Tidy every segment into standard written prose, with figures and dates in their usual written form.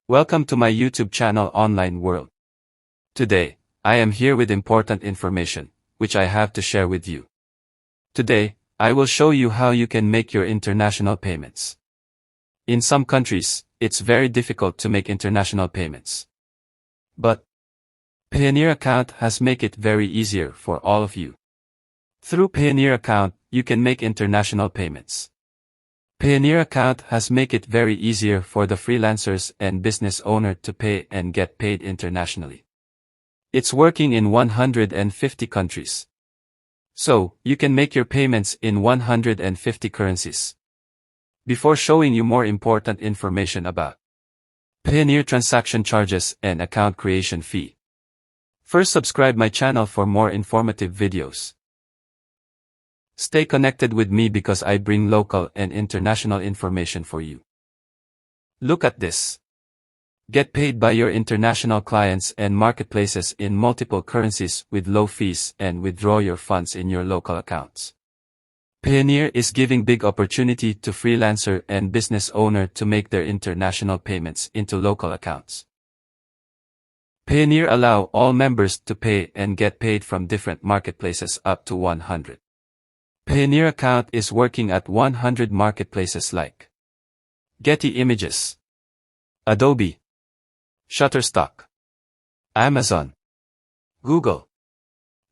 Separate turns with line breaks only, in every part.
Welcome to my YouTube channel Online World. Today, I am here with important information, which I have to share with you. Today, I will show you how you can make your international payments. In some countries, it's very difficult to make international payments. But Payoneer account has made it very easier for all of you. Through Payoneer account, you can make international payments. Payoneer account has made it very easier for the freelancers and business owner to pay and get paid internationally. It's working in 150 countries. So, you can make your payments in 150 currencies. Before showing you more important information about Payoneer transaction charges and account creation fee, first subscribe my channel for more informative videos. Stay connected with me because I bring local and international information for you. Look at this. Get paid by your international clients and marketplaces in multiple currencies with low fees and withdraw your funds in your local accounts. Payoneer is giving big opportunity to freelancer and business owner to make their international payments into local accounts. Payoneer allow all members to pay and get paid from different marketplaces up to 100. Payoneer account is working at 100 marketplaces like Getty Images, Adobe, Shutterstock, Amazon, Google,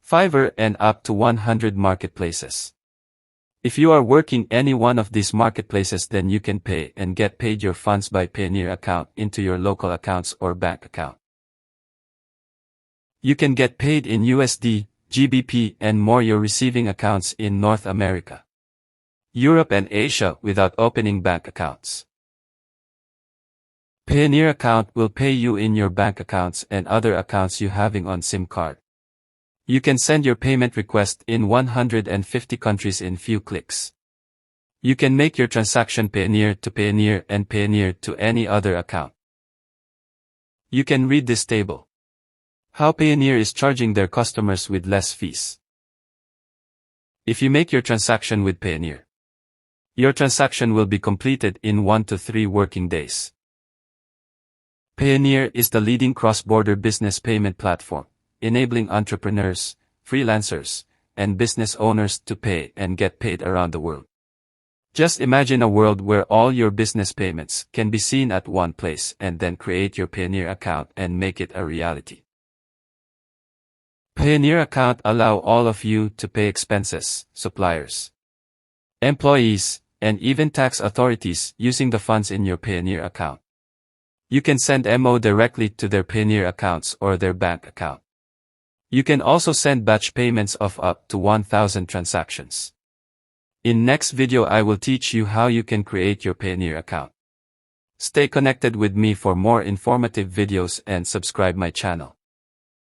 Fiverr and up to 100 marketplaces. If you are working any one of these marketplaces, then you can pay and get paid your funds by Payoneer account into your local accounts or bank account. You can get paid in USD, GBP and more your receiving accounts in North America, Europe and Asia without opening bank accounts. Payoneer account will pay you in your bank accounts and other accounts you having on SIM card. You can send your payment request in 150 countries in few clicks. You can make your transaction Payoneer to Payoneer and Payoneer to any other account. You can read this table. How Payoneer is charging their customers with less fees. If you make your transaction with Payoneer, your transaction will be completed in 1 to 3 working days. Payoneer is the leading cross-border business payment platform, enabling entrepreneurs, freelancers, and business owners to pay and get paid around the world. Just imagine a world where all your business payments can be seen at one place and then create your Payoneer account and make it a reality. Payoneer account allow all of you to pay expenses, suppliers, employees, and even tax authorities using the funds in your Payoneer account. You can send MO directly to their Payoneer accounts or their bank account. You can also send batch payments of up to 1,000 transactions. In next video I will teach you how you can create your Payoneer account. Stay connected with me for more informative videos and subscribe my channel.